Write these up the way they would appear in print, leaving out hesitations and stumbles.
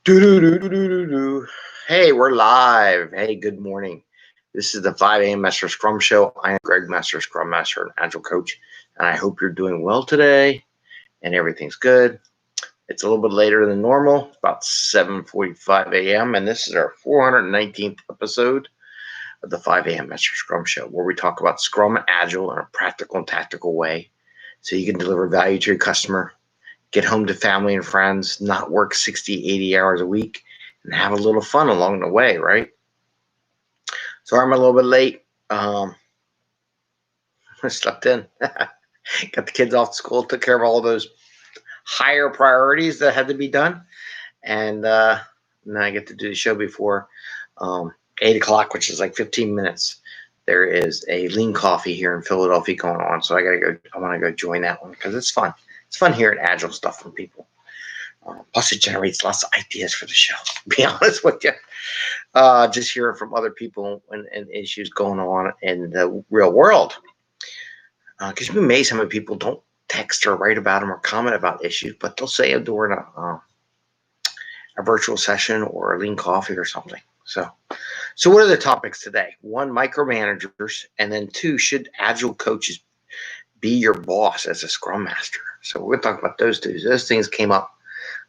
Do. Hey, we're live. Hey, good morning. This is the 5 a.m. Mester Scrum Show. I am Greg, Mester Scrum Master and Agile Coach, and I hope you're doing well today and everything's good. It's a little bit later than normal. It's about 7:45 a.m. and this is our 419th episode of the 5 a.m. Mester Scrum Show, where we talk about Scrum and Agile in a practical and tactical way, so you can deliver value to your customer, get home to family and friends, not work 60, 80 hours a week, and have a little fun along the way, right? Sorry I'm a little bit late. I slept in. Got the kids off to school, took care of all those higher priorities that had to be done. And now I get to do the show before 8 o'clock, which is like 15 minutes. There is a lean coffee here in Philadelphia going on. So I want to go join that one because it's fun. It's fun hearing Agile stuff from people. Plus, it generates lots of ideas for the show, to be honest with you. Just hearing from other people and issues going on in the real world. Because you'd be amazed how many people don't text or write about them or comment about issues, but they'll say it during a virtual session or a lean coffee or something. So what are the topics today? 1, micromanagers, and then 2, should Agile coaches be your boss as a Scrum Master? So we're going to talk about those two. Those things came up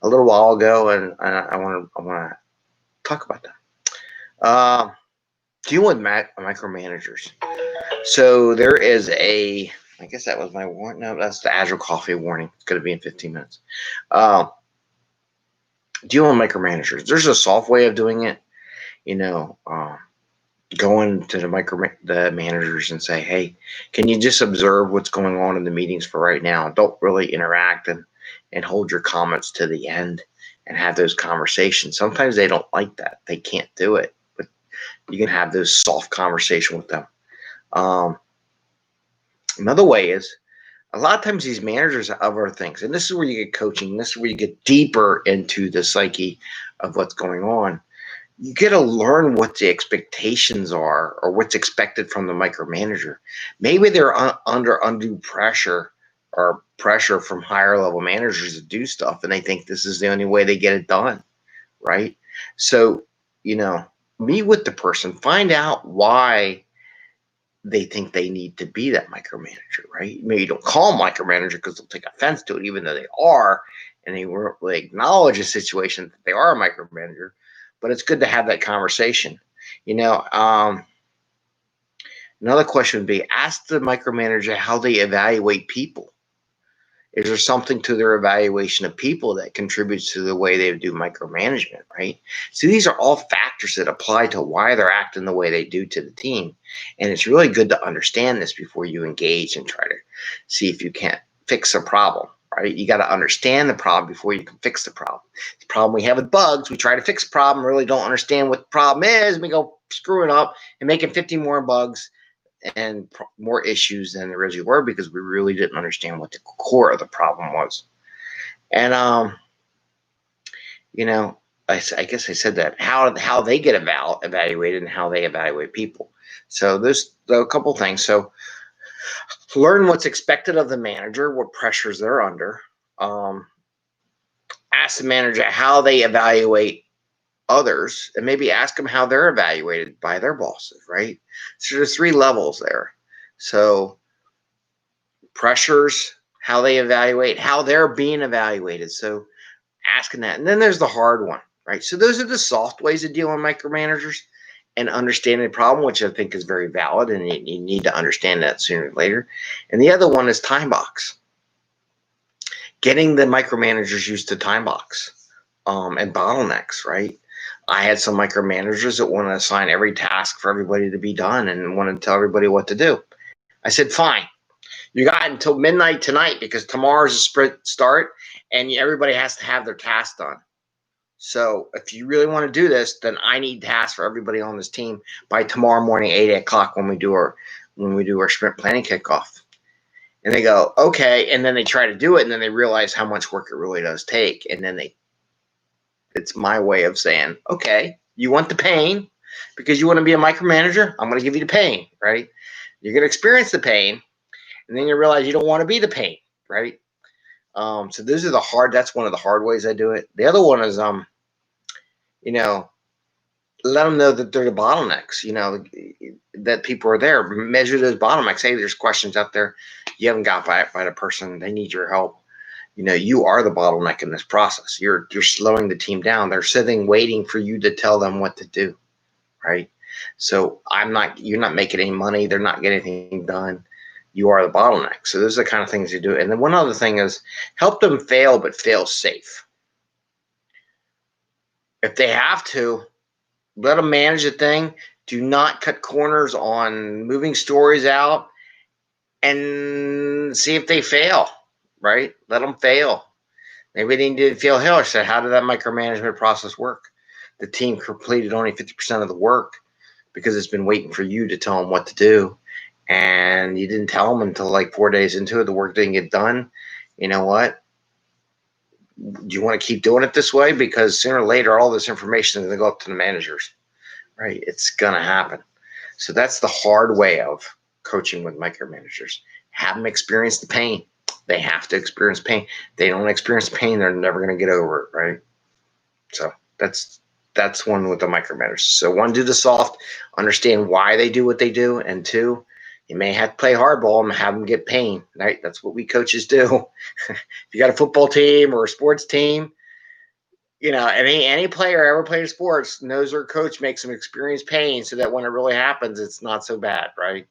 a little while ago, and I want to talk about them. Dealing with micromanagers. So there is I guess that was my warning. No, that's the Agile coffee warning. It's going to be in 15 minutes. Dealing with micromanagers. There's a soft way of doing it. Going to the managers and say, hey, can you just observe what's going on in the meetings for right now? Don't really interact and hold your comments to the end and have those conversations. Sometimes they don't like that. They can't do it, but you can have those soft conversations with them. Another way is a lot of times these managers have other things, and this is where you get coaching. This is where you get deeper into the psyche of what's going on. You get to learn what the expectations are or what's expected from the micromanager. Maybe they're under undue pressure or pressure from higher level managers to do stuff, and they think this is the only way they get it done, right? So, meet with the person, find out why they think they need to be that micromanager, right? Maybe you don't call them micromanager because they'll take offense to it, even though they are, and they won't really acknowledge a situation that they are a micromanager. But it's good to have that conversation. Another question would be, ask the micromanager how they evaluate people. Is there something to their evaluation of people that contributes to the way they do micromanagement, right? So these are all factors that apply to why they're acting the way they do to the team. And it's really good to understand this before you engage and try to see if you can't fix a problem. Right? You got to understand the problem before you can fix the problem. The problem we have with bugs, we try to fix a problem, really don't understand what the problem is, and we go screw it up and making 50 more bugs and more issues than there originally were because we really didn't understand what the core of the problem was. And I guess I said that how they get evaluated and how they evaluate people. So there's a couple things. So learn what's expected of the manager, what pressures they're under. Ask the manager how they evaluate others, and maybe ask them how they're evaluated by their bosses, right? So there's 3 levels there. So pressures, how they evaluate, how they're being evaluated. So asking that. And then there's the hard one, right? So those are the soft ways of dealing with micromanagers and understanding the problem, which I think is very valid, and you need to understand that sooner or later. And the other one is time box. Getting the micromanagers used to time box and bottlenecks, right? I had some micromanagers that want to assign every task for everybody to be done and want to tell everybody what to do. I said, fine. You got until midnight tonight because tomorrow's a sprint start and everybody has to have their task done. So if you really want to do this, then I need tasks for everybody on this team by tomorrow morning, 8 o'clock when we do our sprint planning kickoff. And they go, okay. And then they try to do it, and then they realize how much work it really does take. And then it's my way of saying, okay, you want the pain because you want to be a micromanager? I'm going to give you the pain, right? You're going to experience the pain, and then you realize you don't want to be the pain, right? So those are that's one of the hard ways I do it. The other one is let them know that they're the bottlenecks, that people are there. Measure those bottlenecks. Hey, there's questions out there you haven't got by the person. They need your help. You are the bottleneck in this process. You're slowing the team down. They're sitting waiting for you to tell them what to do, right? So you're not making any money. They're not getting anything done. You are the bottleneck. So those are the kind of things you do. And then one other thing is help them fail, but fail safe. If they have to, let them manage the thing. Do not cut corners on moving stories out and see if they fail, right? Let them fail. Maybe they didn't fail. Hell, I said, how did that micromanagement process work? The team completed only 50% of the work because it's been waiting for you to tell them what to do. And you didn't tell them until like 4 days into it. The work didn't get done. You know what? Do you want to keep doing it this way? Because sooner or later, all this information is going to go up to the managers, right? It's going to happen. So that's the hard way of coaching with micromanagers. Have them experience the pain. They have to experience pain. They don't experience pain, they're never going to get over it, right? So that's one with the micromanagers. So one, do the soft, understand why they do what they do, and two, you may have to play hardball and have them get pain, right? That's what we coaches do. If you got a football team or a sports team, any player ever played sports knows their coach makes them experience pain so that when it really happens, it's not so bad, right?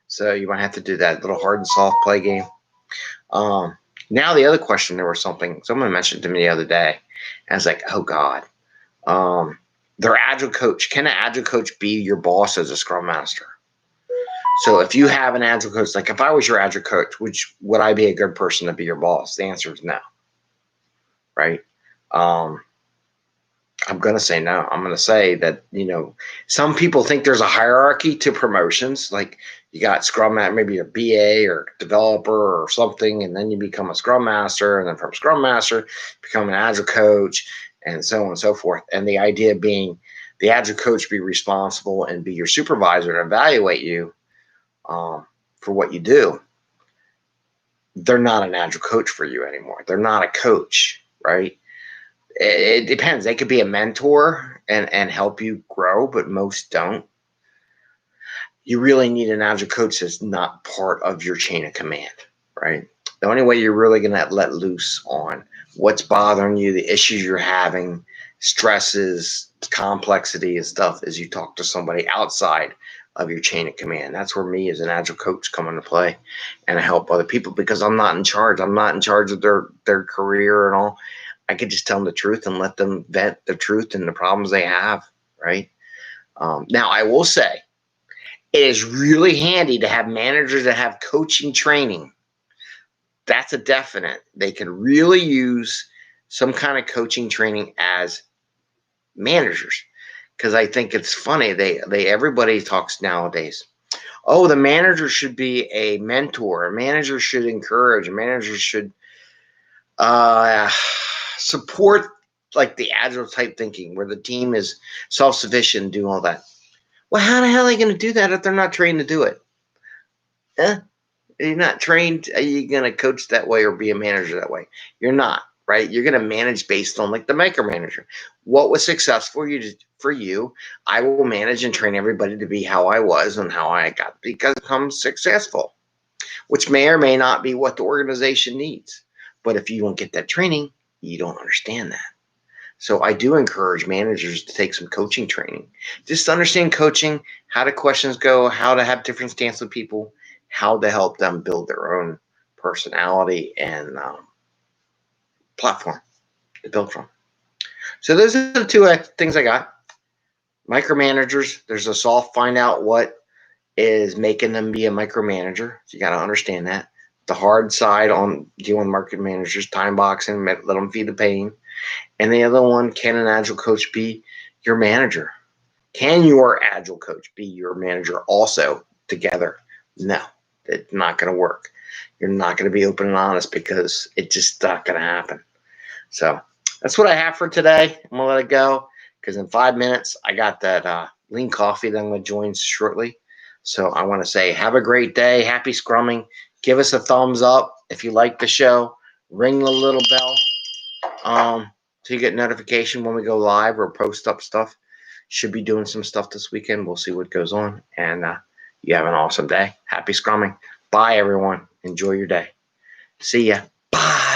So you might have to do that little hard and soft play game. Now the other question, there was something someone mentioned to me the other day. And I was like, oh God. Their Agile coach. Can an Agile coach be your boss as a Scrum Master? So if you have an Agile coach, like if I was your Agile coach, would I be a good person to be your boss? The answer is no. Right? I'm going to say no. I'm going to say that, some people think there's a hierarchy to promotions. Like you got Scrum, maybe a BA or developer or something, and then you become a Scrum Master, and then from Scrum Master, become an Agile coach, and so on and so forth. And the idea being the Agile coach be responsible and be your supervisor and evaluate you for what you do. They're not an Agile coach for you anymore. They're not a coach, right? It depends. They could be a mentor and help you grow, but most don't. You really need an Agile coach that's not part of your chain of command, right? The only way you're really going to let loose on what's bothering you, the issues you're having, stresses, complexity and stuff is you talk to somebody outside of your chain of command. That's where me as an Agile coach come into play, and I help other people because I'm not in charge. I'm not in charge of their career and all. I could just tell them the truth and let them vent the truth and the problems they have, right? Now, I will say it is really handy to have managers that have coaching training. That's a definite. They can really use some kind of coaching training as managers, because I think it's funny. Everybody talks nowadays. Oh, the manager should be a mentor. A manager should encourage. A manager should support like the Agile type thinking where the team is self-sufficient and do all that. Well, how the hell are they going to do that if they're not trained to do it? You're not trained. Are you going to coach that way or be a manager that way? You're not, right? You're going to manage based on like the micromanager. What was successful for you, I will manage and train everybody to be how I was and how I got to become successful, which may or may not be what the organization needs. But if you don't get that training, you don't understand that. So I do encourage managers to take some coaching training. Just to understand coaching, how the questions go, how to have different stance with people, how to help them build their own personality and platform to build from. So those are the two things I got. Micromanagers, there's a soft find out what is making them be a micromanager. So you got to understand that. The hard side on dealing with market managers, time boxing, let them feed the pain. And the other one, can an Agile coach be your manager? Can your Agile coach be your manager also together? No, it's not going to work. You're not going to be open and honest because it's just not going to happen. So that's what I have for today. I'm going to let it go because in 5 minutes, I got that lean coffee that I'm going to join shortly. So I want to say have a great day. Happy scrumming. Give us a thumbs up if you like the show. Ring the little bell so you get notification when we go live or post up stuff. Should be doing some stuff this weekend. We'll see what goes on. And you have an awesome day. Happy scrumming. Bye, everyone. Enjoy your day. See ya. Bye.